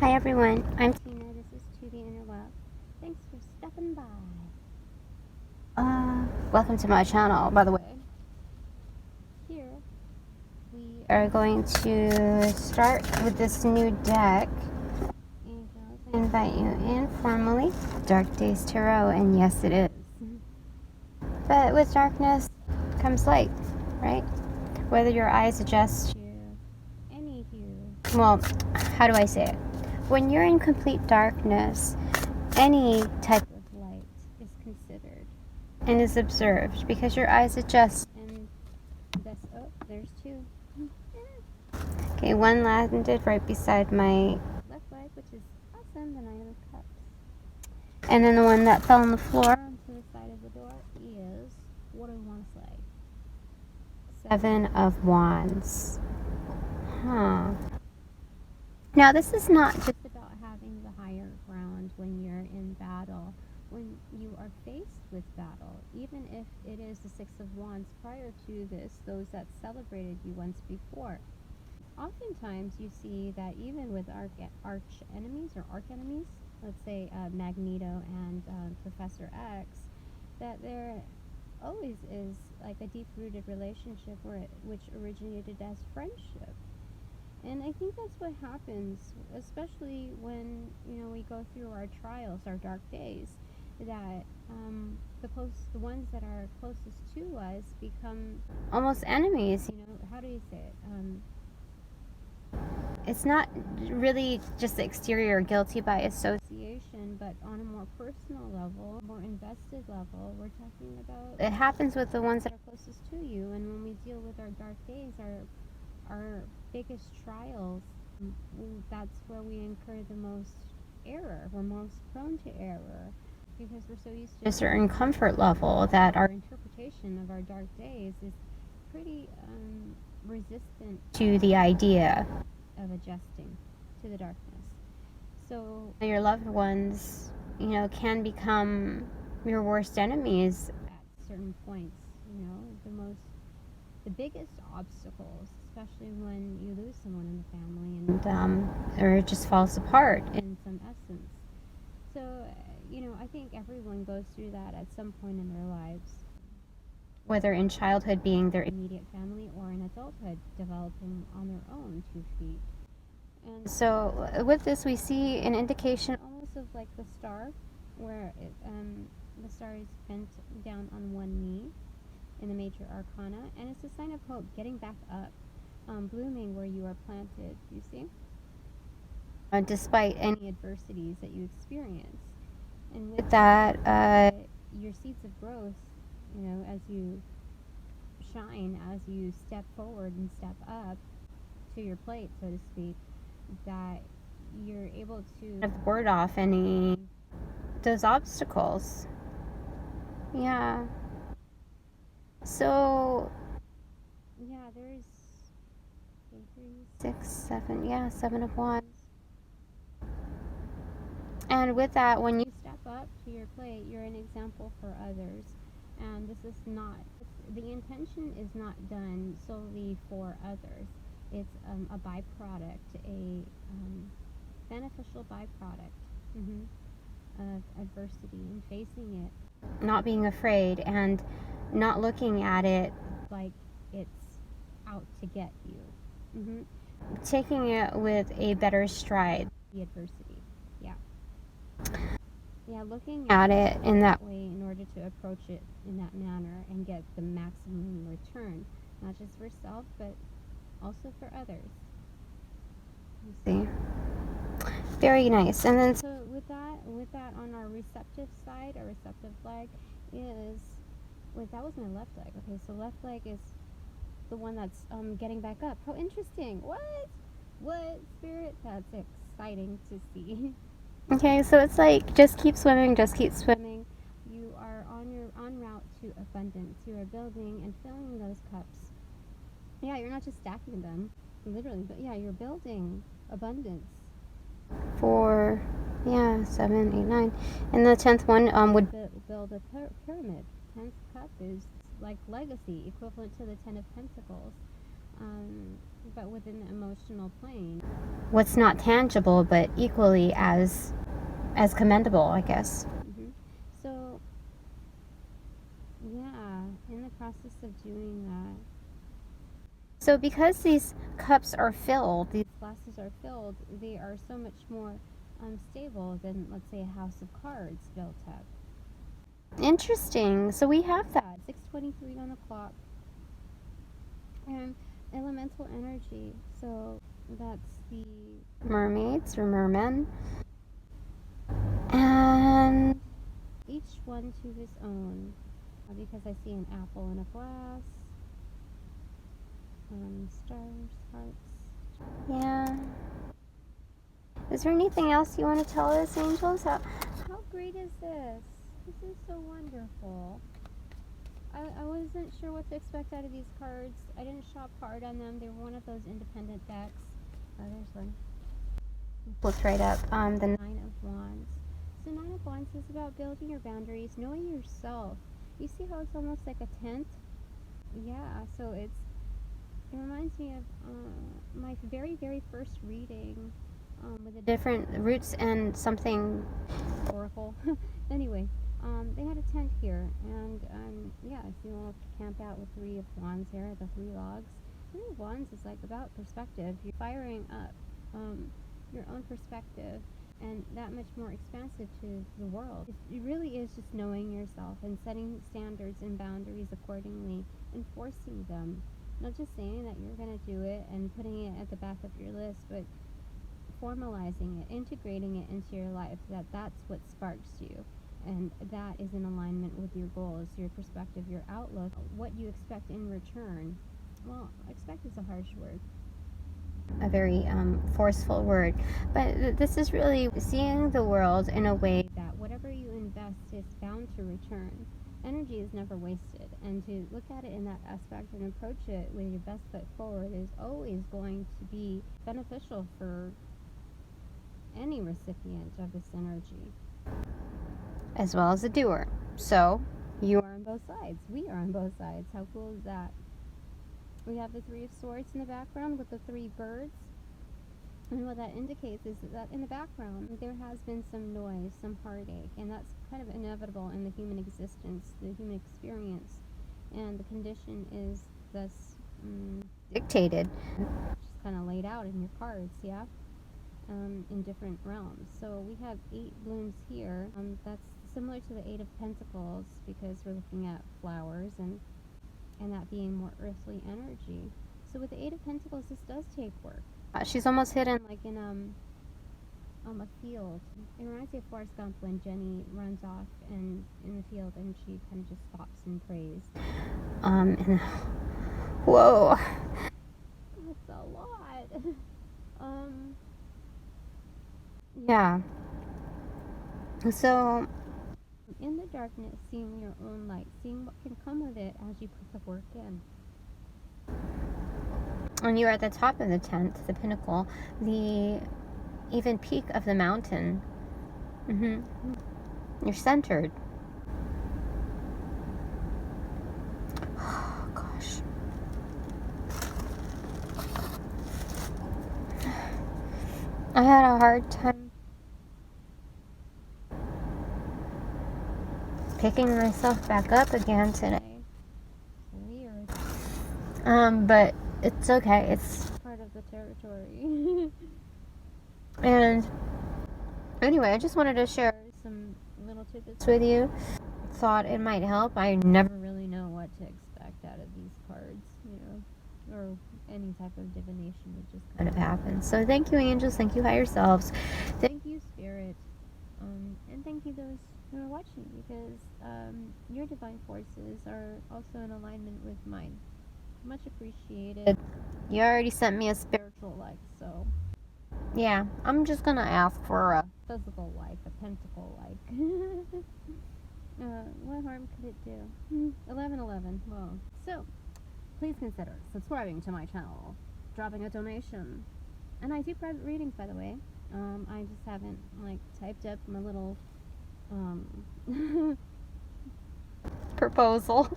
Hi everyone, I'm Tina. This is To the Inner Love. Thanks for stepping by. Welcome to my channel, by the way. Here, we are going to start with this new deck. Angels, I invite you in formally. Dark Days Tarot, and yes it is. But with darkness comes light, right? Whether your eyes adjust to any hue. Well, how do I say it? When you're in complete darkness, any type of light is considered and is observed because your eyes adjust. And that's, oh, there's two. Okay, one landed right beside my left leg, which is awesome, the Nine of Cups. And then the one that fell on the floor to the side of the door is, what do I want to say? Seven of Wands. Huh. Now, this is not just about having the higher ground when you're in battle, when you are faced with battle, even if it is the Six of Wands prior to this, those that celebrated you once before. Oftentimes, you see that even with arch enemies or arch enemies, let's say Magneto and Professor X, that there always is like a deep-rooted relationship which originated as friendship. And I think that's what happens, especially when, we go through our trials, our dark days, that the ones that are closest to us become almost enemies. How do you say it? It's not really just the exterior guilty by association, but on a more personal level, more invested level, we're talking about, it happens with the ones that are closest to you. And when we deal with our dark days, our biggest trials, that's where we incur the most error. We're most prone to error because we're so used to a certain comfort level that our interpretation of our dark days is pretty resistant to the idea of adjusting to the darkness. So your loved ones, can become your worst enemies at certain points. The biggest obstacles, especially when you lose someone in the family and or it just falls apart in some essence. So, I think everyone goes through that at some point in their lives, whether in childhood being their immediate family or in adulthood developing on their own 2 feet. And so with this, we see an indication almost of like the star, where the star is bent down on one knee in the major arcana, and it's a sign of hope, getting back up, blooming where you are planted, you see, despite any adversities that you experience. And with that, your seeds of growth, as you shine, as you step forward and step up to your plate, so to speak, that you're able to ward off those obstacles. Yeah. So, yeah, there's 3, 6, 7, yeah, 7 of Wands. And with that, when you step up to your plate, you're an example for others. And this is not, the intention is not done solely for others. It's a byproduct, a beneficial byproduct of adversity and facing it. Not being afraid and not looking at it like it's out to get you. Taking it with a better stride, the adversity. Yeah, looking at it in that way in order to approach it in that manner and get the maximum return, not just for self, but also for others. You see? Very nice. And then so with that on our receptive side, our receptive leg is, wait, that was my left leg. Okay, so left leg is the one that's getting back up. How interesting. What, Spirit? That's exciting to see. Okay, so it's like, just keep swimming, just keep swimming. You are on route to abundance. You are building and filling those cups. Yeah, you're not just stacking them, literally, but yeah, you're building abundance. 4, yeah, 7, 8, 9. And the 10th one would build a pyramid. 10th cup is like legacy, equivalent to the 10 of Pentacles. but within the emotional plane. What's not tangible, but equally as commendable, I guess. So, yeah, in the process of doing that. So because these cups are filled, these glasses are filled, they are so much more stable than, let's say, a house of cards built up. Interesting. So we have that. 6:23 on the clock. And elemental energy. So that's the mermaids or mermen. And each one to his own. Because I see an apple in a glass. Stars, hearts. Yeah. Is there anything else you want to tell us, angels? How great is this? This is so wonderful. I wasn't sure what to expect out of these cards. I didn't shop hard on them. They were one of those independent decks. Oh, there's one. Flipped right up. The Nine of Wands. So Nine of Wands is about building your boundaries, knowing yourself. You see how it's almost like a tent? Yeah, so it reminds me of my very, very first reading with the different roots and something oracle. Anyway, they had a tent here, and yeah, if you want to camp out with Three of Wands here, the 3 logs. Three of Wands is like about perspective. You're firing up your own perspective, and that much more expansive to the world. It really is just knowing yourself and setting standards and boundaries accordingly, enforcing them. Not just saying that you're going to do it and putting it at the back of your list, but formalizing it, integrating it into your life, that's what sparks you. And that is in alignment with your goals, your perspective, your outlook, what you expect in return. Well, expect is a harsh word. A very forceful word. But this is really seeing the world in a way that whatever you invest is bound to return. Energy is never wasted, and to look at it in that aspect and approach it with your best foot forward is always going to be beneficial for any recipient of this energy, as well as the doer. So you are on both sides. We are on both sides. How cool is that? We have the Three of Swords in the background with the 3 birds. And what that indicates is that in the background, there has been some noise, some heartache, and that's kind of inevitable in the human existence, the human experience. And the condition is thus dictated, just kind of laid out in your cards, yeah? In different realms. So we have 8 blooms here. That's similar to the 8 of Pentacles because we're looking at flowers and that being more earthly energy. So with the 8 of Pentacles, this does take work. She's almost hidden like in a field. It reminds me of Forrest Gump when Jenny runs off in the field and she kind of just stops and prays. And whoa, that's a lot. Yeah. So in the darkness, seeing your own light, seeing what can come of it as you put the work in. When you're at the top of the tent, the pinnacle, the even peak of the mountain, you're centered. Oh, gosh. I had a hard time picking myself back up again today. Weird. But it's okay. It's part of the territory. And anyway, I just wanted to share some little tidbits with you. Thought it might help. I never really know what to expect out of these cards, or any type of divination. It just kind of happens. So thank you, angels. Thank you, higher selves. Thank you, spirit. And thank you those who are watching, because your divine forces are also in alignment with mine. Much appreciated. You already sent me a spiritual life, so yeah, I'm just gonna ask for a physical life, a pentacle like. What harm could it do? 1111. Well, so please consider subscribing to my channel, dropping a donation, and I do private readings, by the way. I just haven't typed up my little proposal.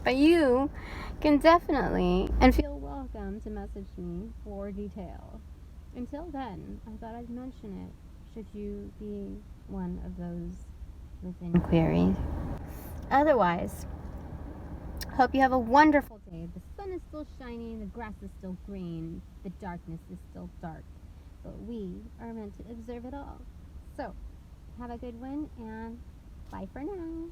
But you can definitely and feel welcome to message me for details. Until then, I thought I'd mention it should you be one of those with inquiries. Otherwise, hope you have a wonderful day. The sun is still shining, the grass is still green, the darkness is still dark. But we are meant to observe it all. So, have a good one and bye for now.